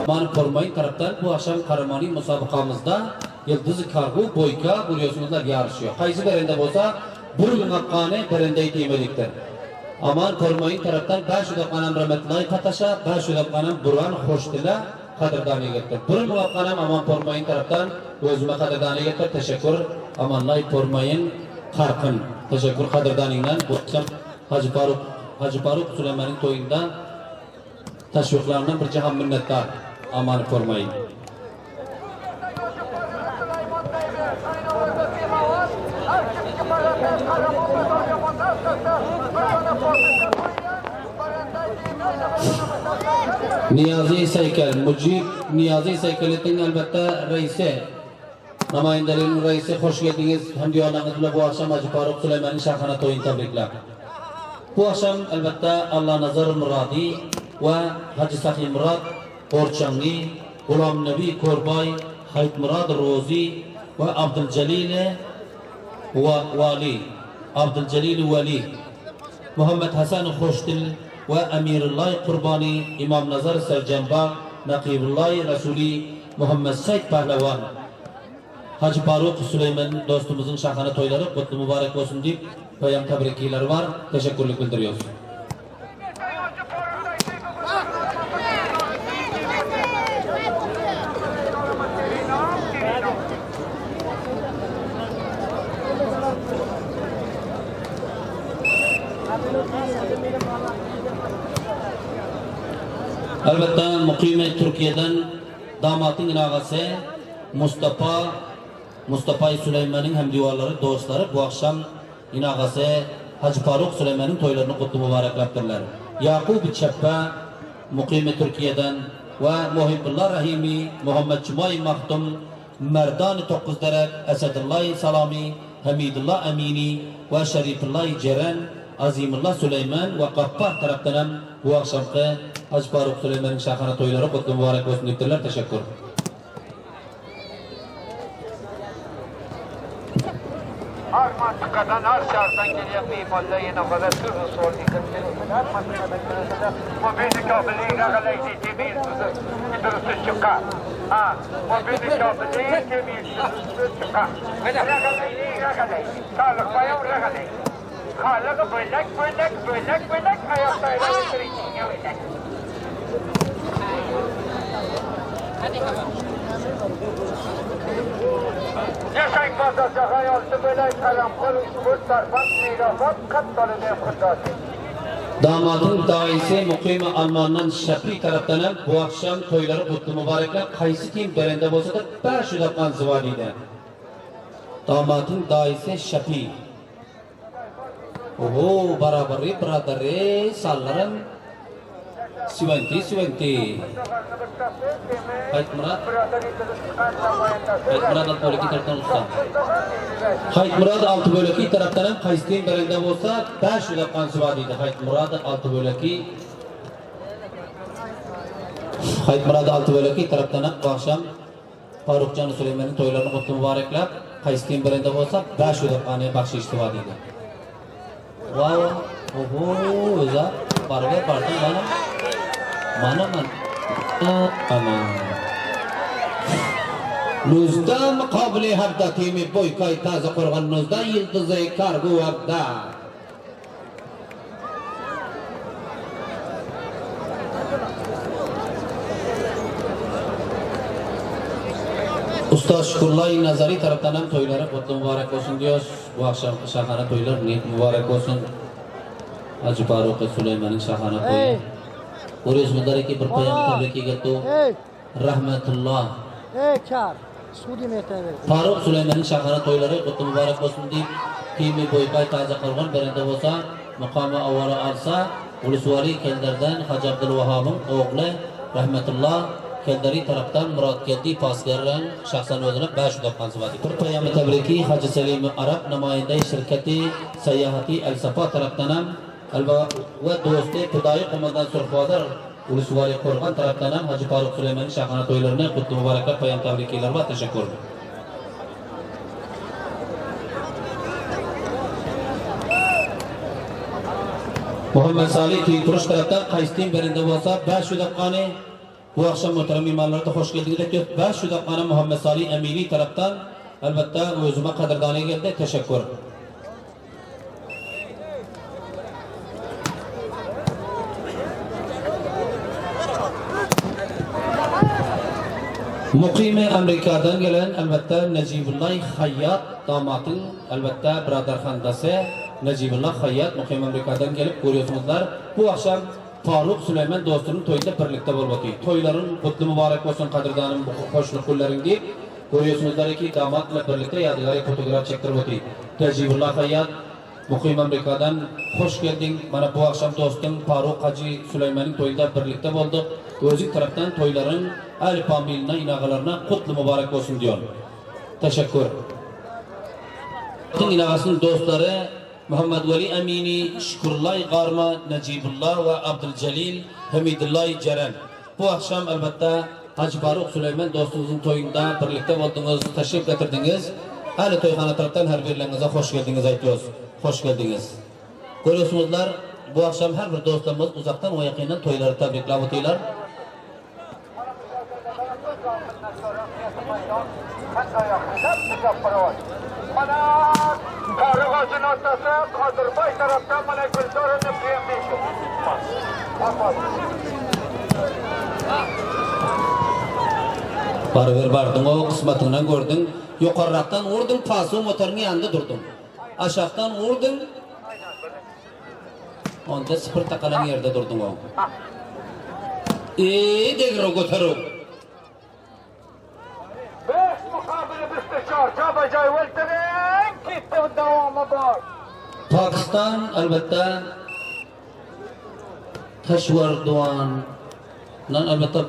Aman Kormayın taraftan bu akşam Karamani musabakamızda Yıldız Kargu Boyka görüyorsunuzlar yarışıyor. Kaysı berende olsa Burun Hakkane berendeyi temeliktir. Aman Kormayın taraftan Başuda Kanam Rahmetlay Kataşa, Başuda Kanam Burhan Hoştila Kadırdani getir. Burun Hakkane Aman Kormayın taraftan özüme Kadırdani getir. Teşekkür. Amanlay Kormayın Karkın. Teşekkür Kadırdani'nden bu akşam Hacı Faruk Süleyman'ın toyunda teşviklarından bir cihan minnettar. Aman Kormayın. Niyazi Saykel, Mucib Niyazi Saykel'in elbette reisi, namayendelerin reisi, hoş geldiniz. Hamdiyalarınızla bu akşam Hacı Faruk Süleyman'ın şahane toyun tebrikler. Bu akşam elbette Allah Nazar Muradi ve Hacı Sahi Murad Orçangi, Gulam Nebi Korbay, Hayt Murad Rozi ve Abdülcelil Vali, Abdülcelil Vali, Muhammed Hasan Hoştil ve Emirullah Kurbani, İmam Nazar Sercamba, Nakibullah Resulü Muhammed Said Pehlevan, Hacı Faruk Süleyman dostumuzun şahane toyları kutlu mübarek olsun deyip peyam tebrikleri var. Teşekkürlük bildiriyoruz. Elbette mukime Türkiye'den damatın inağası Mustafa Süleyman'ın hem divarları dostları bu akşam inağası Hacı Faruk Süleyman'ın toylarını kutlu mübareklerdirler. Yakup Çeppe mukime Türkiye'den ve Muhibbullah Rahimi Muhammed Cumay Mahtum Merdan Tokuzdere Esedullah Salami Hamidullah Amini ve Şerifullah Ceren Azimullah Süleyman ve Kappar tarafından bu akşamki Hacı Faruk Süleyman'ın şahane toyları kutlu mübarek olsun deyiptirler. Teşekkür. Her mantikadan, her şarttan geliyor mimarla yine kadar sürü sol dikkat her mantikadan geliyor. Bu beni kabili ragaleydi demir sürüsü çıkar. Bu beni kabili demir sürüsü çıkar. Ragaleydi. Sağlık bayağı ragaleydi. Halığı bölek ayaktayla götürüyor. Yaşayın fazlası hayaltı böyle karamkol bu tarfat mirafat kat talede kudası. Damatın daisi mukime Alman'dan Şafi tarafından bu akşam toyları kutlu mübarekler kaysi kim berende olsa da 500 dakika zıvalide. Damatın daisi Şafi. Oho barabari beradari sallarım Sivanti Hayt Murad Altı taraftan usta Hayt Murad Altı Böleki taraftan kaysitin berende olsa 500 dakika zıvalide. Hayt Murad Altı Böleki taraftan bu akşam Faruk Can Süleyman'ın toylarını kutlu mübarekler kaysitin berende olsa 500 dakika bahşiş zıvalide. Wow, oho, özel, parve parti mana. Nuzda mukabele habda temi boykay taze korgan nuzda yıldızı kargu habda. Usta Şükürlay Nazari taraftan hem toyları kutlu mübarek olsun diyoruz. Bu akşam şahane toylar niyet mübarek olsun. Hacı Faruk Süleyman'ın şahane toyu. Burası bunları ki bir peyam tabriki getto. Rahmetullah. Faruk Süleyman'ın şahane toyları kutlu mübarek olsun deyip kimi boykay taze kırgın berende olsa makamı avara alsa Ulusvari Kelder'den Hacı Abdülvahhab'ın oğlu Rahmetullah Kelderi taraftan Murat Keldi paslardan şahsen özüne 500 dakika zıvadı. Bir peyam tabriki Hacı Selim Arap namayende şirketi Seyyahati El Safa taraftan ve dostu Pıdayı Kumandan Surfadar Ulusvali Qo'rg'on tarafdan ham Haji Farruq Sulaymonning shahona to'ylarini qutlu muboraklar, payam tabriklar va tashakkur. Muhammad Salih Turish tarafdan qaystin berinda bo'lsa 500 daqiqani bu akşam muhtaram mehmonlarga hoş geldiniz deb 500 daqiqani Muhammad Salih Amini tarafdan albatta o'zima qadrdoniga keldi, tashakkur. Muqimi Amerikadan gelen albatta Najibullah Hayyat damating albatta birodar xandasi Najibullah Hayyat Muqim Amerikadan gelip görüyorsunuzlar. Bu akşam Farruq Süleyman dostunun to'yida birlikte bo'lib o'tdi. To'ylaring qutlu muborak bo'lsin qadrdonim qo'shni qo'llaring deb görüyorsunuzlar ki damat bilan birlikte yadigar fotoğraf çektirib o'tdi. Najibullah Hayyat Muqim Amerikadan hoş geldin. Mana bu akşam dostum Farruq Haji Süleyman'ın to'yida birlikte bo'ldik. O'zi tarafdan to'ylaring Ali familina inağalarına qutlu muborak bo'lsin diyor. Teşekkür. Tüm inağasının dostları Muhammed Veli Amini, Şükürlay Garma, Necibullah ve Abdülcelil, Hamidullah Ceren. Bu akşam elbette Hacı Farruq Süleyman dostumuzun toyunda birlikte oldunuz, teşrif getirdiniz. Ali toyxana taraftan her birlerinize hoş geldiniz aytıyoruz. Hoş geldiniz. Görüyorsunuzlar, bu akşam her bir dostlarımız uzaktan o yakından toyları tebrikler ediyorlar. Mana Farruq Hacı'nın atası Kadırbay taraftan bana Güldar'ın premdeşi. Barver bardın o kısmetinden gördün. Yukarıdan vurdun, pası motorun yanında durdun. Aşağıdan vurdun. Onda sıfır takalan yerde durdun o. Degir o götürü. Beş mukabele müsteşar. Cabacay Velter'in gitti devamı var. Pakistan elbette Taşvar Doğan'dan elbette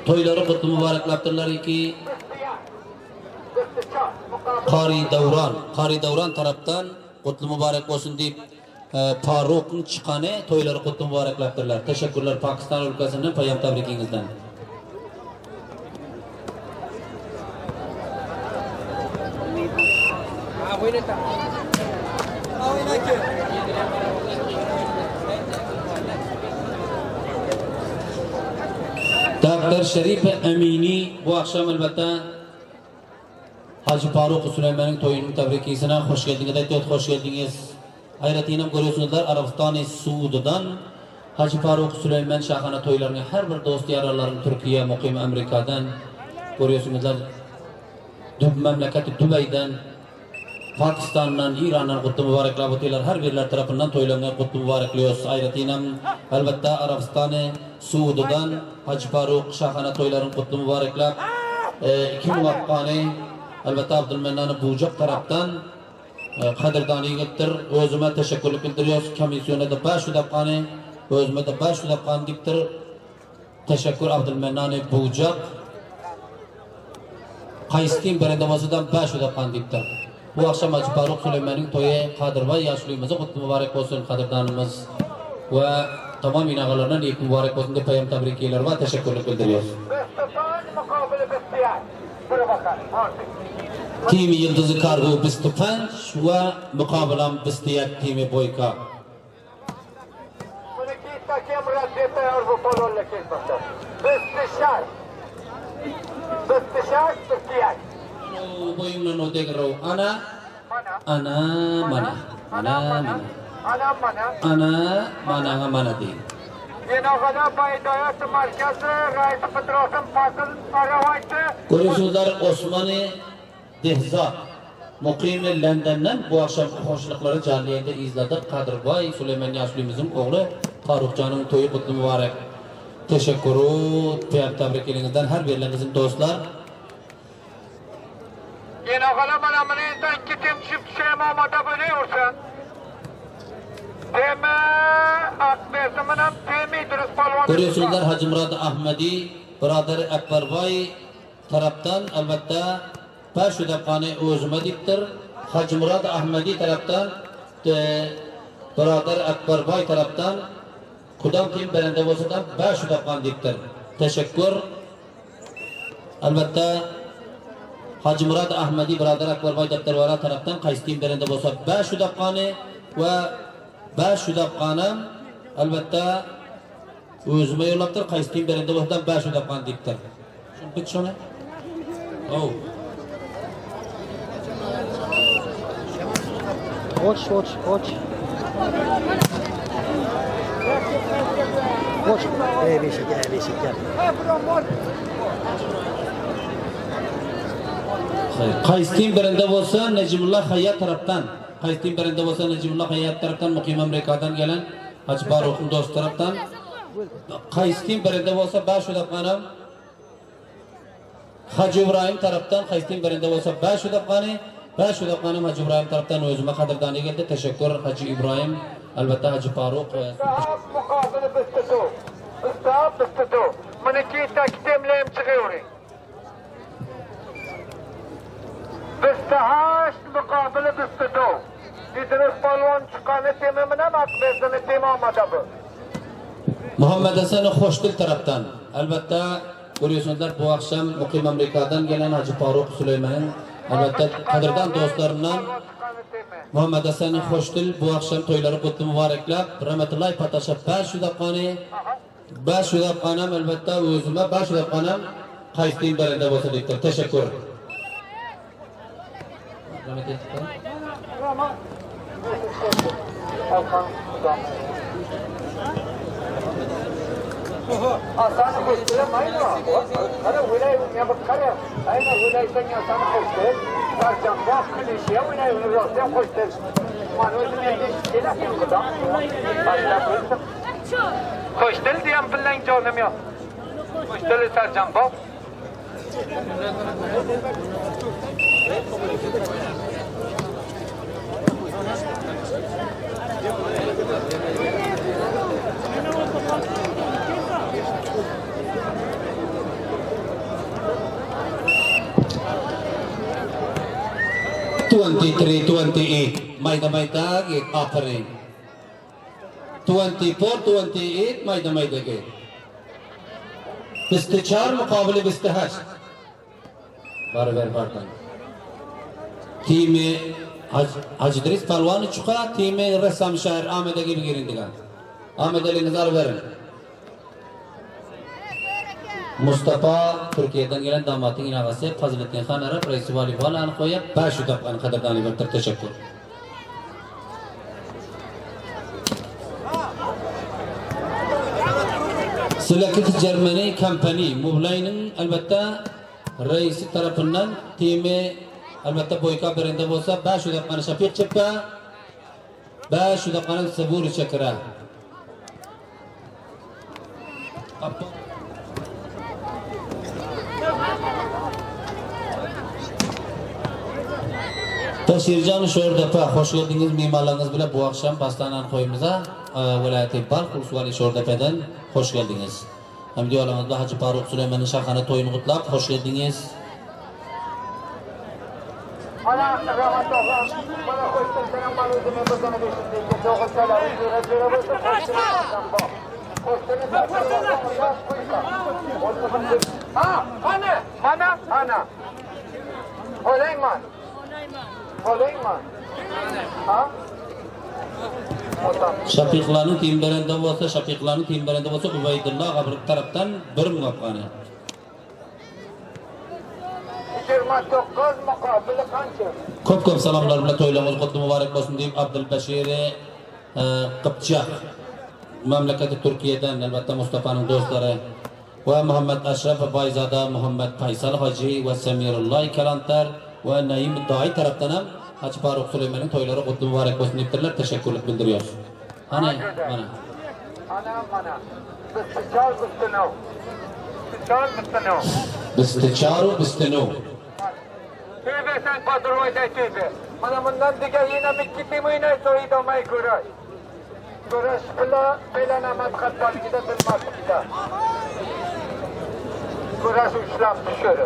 toyları kutlu mübareklaptırlar ki Qari Davran taraftan kutlu mübarek olsun deyip Farruq'un çıkanı toyları kutlu mübareklaptırlar. Teşekkürler Pakistan ülkesinden payam tebrikinizden. Dr. Şerif Amini bu akşam elbette Hacı Farruq Süleyman'ın toyunun tebrikisine hoş geldiniz. Hoş geldiniz. Hayretine görüyorsunuzlar Arabistan-ı Suud'dan Hacı Farruq Süleyman şahane toylarını her bir dost yararların Türkiye, Muqim Amerika'dan görüyorsunuzlar. Memleketi Dubai'den, Pakistan'dan, İran'dan kutlu mübarekler bitiyorlar. Her birler tarafından toylarına kutlu mübarekliyoruz. Hayretine elbette Arabistan-ı Suud'dan Hacı Farruq şahane toyların kutlu mübarekler. İki muvakkani elbette Abdülmennan Bucak taraftan qadrdoniga gittir. O'zime teşekkürlük bildiriyoruz. Komisyona da 500 daqiqani, o'zime de 500 daqiqani diptir. Teşekkür Abdülmennan Bucak. Qaystin berendamazdan 500 daqiqani diptir. Bu akşam Hacı Farruq Süleyman'ın toyu Qadırboy yaşlıyımıza kutlu mübarek olsun qadrdonimiz ve tamam inağalarına ilk mübarek olsun deb payam tabrikler ve teşekkürlük bildiriyoruz. Müsteşar mukabele bestiyar. Buraya bakar artık. Timi Yıldızı Kargo Bistupanç ve mukabelam Bistiyat Timi Boyka. Bunu ki takem raddete arzu polonla kesmekte. Müsteşar. Müsteşar bestiyar. Boyumla no degro ana mana. Ana mana di. Yenogada Baydayat Merkezi Reis Federasyon Fasıl Aravaytı. Görüyorsunuzlar Osmanlı Dehza Muqimi London'dan bu akşam hoşlukları canlı yayında izledik. Qadırboy Süleyman Yaşlımızın oğlu Farruqcan'ın toyu kutlu mübarek. Teşekkürü, tebriklerinizden her birlerinizin dostlar. Yenogada Malamanı'ndan gitim çift şeymamada bölüyorsan. Deme akbesiminin temi dürüst palvanı. Görüyorsunuzlar Hacı Murad Ahmedi, Birader Akbarboy taraftan elbette 500 daqiqani o'zima diptir. Hacı Murad Ahmedi taraftan Birader Akbarboy taraftan Kudam kim berende olsa da 5 dakika diptir. Teşekkür. Albatta Hacı Murad Ahmedi Biradar Akbarbay Daftarvara taraftan qaysi tim berende olsa 5 dakikani ve 5 dakikani albatta o'zime yo'llabdir. Qaysi tim berende olsa da 5 dakikani diptir. Tushundik shuni? Oh. Watch. Beşik gel. Qaysi tim berende olsa Necimullah Hayyat taraftan. Qaysi tim berende olsa Necimullah Hayyat taraftan Muqim Amerikadan gelen Hacı Faruk'un dost taraftan. Qaysi tim berende olsa 5 dakikani Hacı İbrahim taraftan qaysi tim berende olsa 5 dakikani 5 dakikani Hacı İbrahim taraftan o'zime qadrdoni geldi. Teşekkür Hacı İbrahim. Albatta Hacı Faruk. Muqobili bistidu. Bistidu. Buniki takdimlayim chiqayvering. Bistahash muqobili bistidu. İdris Polvon chiqqani temimini maqbesini temomada bu. Muhammed Hasan Xo'shdil taraftan. Albatta görüyorsunuzlar bu akşam Muqim Amerikadan gelen Hacı Faruk Süleyman'ın albatta qadrdan dostlarından Muhammed Hasan Xo'shdil bu akşam to'ylari kutlu mübareklab rahmetullahi pataşa 5 dakikani 5 dakikani albatta o'zime 5 dakikani qaysi tim berende bo'lsa debdir. Teşekkür. Asana koştular mayna. Ara wilay ya bakkara. Ayna wilay tanya asana koştular. Sarjam bak klişe wilay wilay koştular. Manoj ne dişler yapıyorlar. Başla. Koştular diyem bilen canım ya. Koştular sarjam bak. Mayda git aferin. 24-28 mayda git. İstiçar mukabili bistihaş. Beraber pardon. Timi Hacı İdris Palvanı çıka, timi ressam şair Ahmet'e gibi girindiler. Ahmet'e elinizi verin. Mustafa Türkiye'den gelen damatın inavası Fazilettin Khan Arap Reisi Voleybol anı koyup 5 dakikani qadrdoni berdi. Teşekkür. Selektif Germany Company Mublay'ın albatta reisi tarafından timi albatta boyka berende olsa 5 dakikani Shafiq Cheppa 5 dakikani Saburi Chakra. Teşircan Şordepe, hoş geldiniz mimarlarınız bile bu akşam Bastanan koyumuza vilayeti Balk Ulusvali Şordepe'den hoş geldiniz. Hem diyorlarımızda Hacı Faruk Süleyman'ın şahane toyunu kutlap hoş geldiniz. Ana rahmetullah. Bana koştular senin maluzunu bozana geçti. Doğru selam. Yüre Ana. Oleyman. Ha? Shafiqlarning timberende olsa, Shafiqlarning timberende olsa Ubaydullah G'abrik tarafdan bir muvaffaqiyat. 29 muqobili qancha? Ko'p salomlar bilan to'ylarimiz qutlu muborak bo'lsin deb Abdulbashir Qibchoq mamlakati Turkiyadan albatta Mustafaning do'stlari va Muhammad Ashraf Bayzada, Muhammad Faysal Hoji va Samirulloh Kalantar va Naim Doi tarafdan ham Hacı Faruk Süleyman'ın to'ylari qutlu muborak bo'lsin debdirlar. Teşekkürlik bildiriyoruz. Mana. Bisticharu. Tövbe sen kadroyda tövbe. Bana bundan diğer yine mitkiti muyne soyda may kuray. Kuray şıkla bela namaz kattal gide bilmaz gide. Kuray İslam düşürü.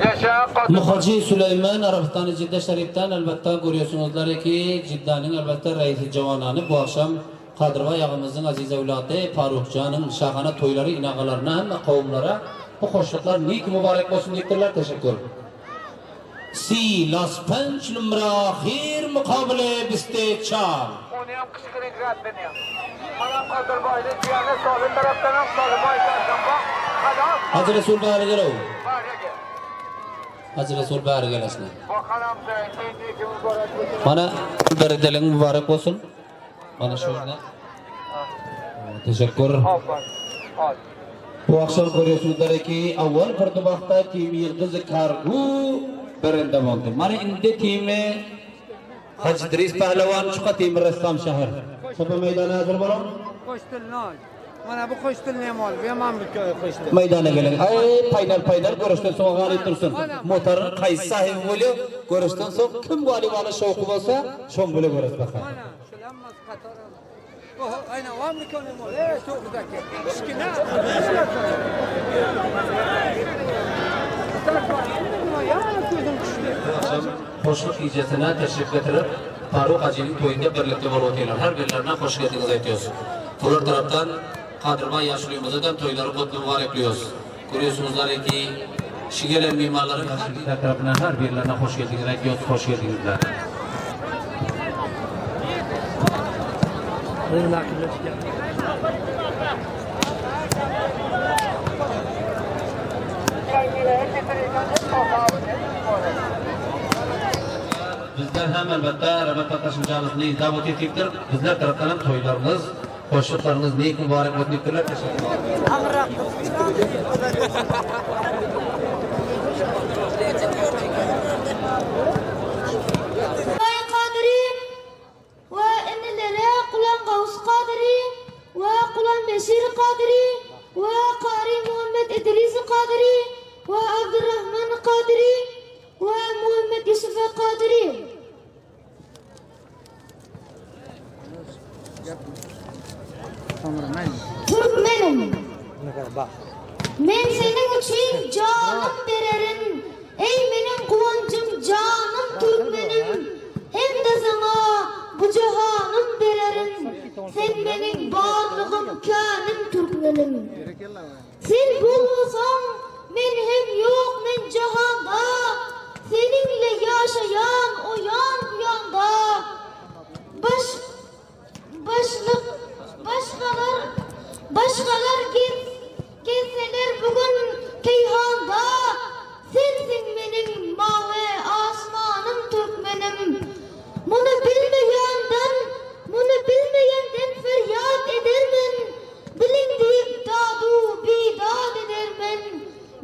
Ya Muhacı Süleyman Arabistan-ı Cidde Şerif'ten elbette görüyorsunuzlar ki Cidde'nin elbette reisi Cavananı bu akşam Kadırva yağımızın aziz evladı Farukcan'ın şahane toyları inagalarına hem kavimlara bu hoşluklar niyik mübarek olsun deyiptirler. Teşekkür. Si las penç numrahir mukabele biste çal. Onu hem kışkırık rahatlanı ya. Bana Kadırbay'da ziyane sağlı taraftan hem Kadırbay'da çarşamba. Hacı Resul Bahri gel o. Var ya gel. Hacı Resul Bahri gel aslında. Bakalım zeytin ki mübarek olsun. Bana beredelin mübarek olsun. Bana şöyle. Teşekkür. Al. Bu akşam görüyorsunuzlar ki avval bir tabakta Team Yıldız Kargu berendam oldu. Mana indi timi Hacı İdris Pehlevan çıka Team Ressam Şehir. Sabah meydana hazır bolun. Koşturlar. Mana bu koşturlar mol. Yaman bir köy koştur. Meydana gelin. Ay paydar görüşten sonra gari tursun. Motor qaysi sahibi bo'lib görüşten sonra kim bu alivana şovqi bo'lsa, şom bo'lib görüş bakar. Mana shulanmas qator. Oh, ayna var mı köy mol? Çok güzel. Kichkina. Akşam hoşluk gecesine teşrif getirip Faruk Hacı'nın toyunda birlikte var oturuyorlar. Her birlerine hoş geldiniz ediyoruz. Bunlar taraftan Kadırma yaşlıyımızdan toyları kutlu mübarekliyoruz. Görüyorsunuzlar ki Şigeler mimarların yaşlılıklar tarafından her birlerine hoş geldiniz ediyoruz. Hoş geldinizler. Bizler hem elbette Rabat taşımacağımızı izah ettiktir. Bizler taraftan hem toylarımız, hoşluklarınız neyik mübarek ettiktirler. Teşekkür قادري وإن لنا قلان غوث قادري وقلان بشير قادري وقاري محمد إدريس قادري وعبد الرحمن قادري ومحمد يوسف قادري Türkmenim. Men senin için canım vererim. Ey benim kıvancım canım Türkmenim. Hem de sana bu cihanım vererim. Sen benim varlığım kânim Türkmenim. Sen bulmasan men hem yok men cihanda. Seninle yaşayan o yan bu yanda. Başkalar gezseler bugün keyhanda. Sensin benim mavi asmanım Türkmenim. Bunu bilmeyenden feryat edermen. Bilin deyip dadu bidad edermen.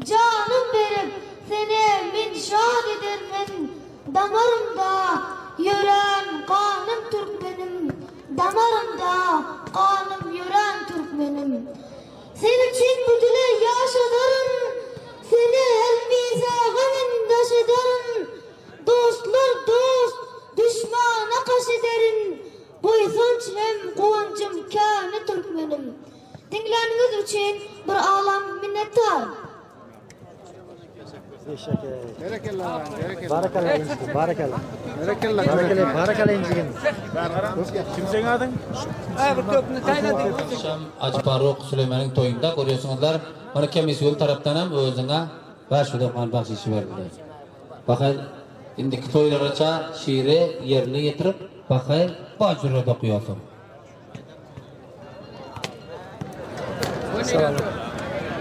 Canım verip sene min şad edermen. Damarımda yören kanım Türkmenim. Damarımda kanım yören Türkmenim. Senin için bu dile yaşadarım. Seni her mizahın taşıdarım. Dostlar dost, düşmana kaş ederim. Boysunç hem kuvancım kâni Türkmenim. Dinleriniz için bir ağlam minnettar. Barakallah. Kimsenin adın? Bu köpünü tayladık. Akşam Hacı Faruk Süleyman'ın toyunda görüyorsunuzlar. Bana Kemisyol taraftan hem özüne ve şu defa bahşişi verdiler. Bakın indiki toylarıca şiiri yerine getirip bakın bacırı dokuyorsun. Sağ olun.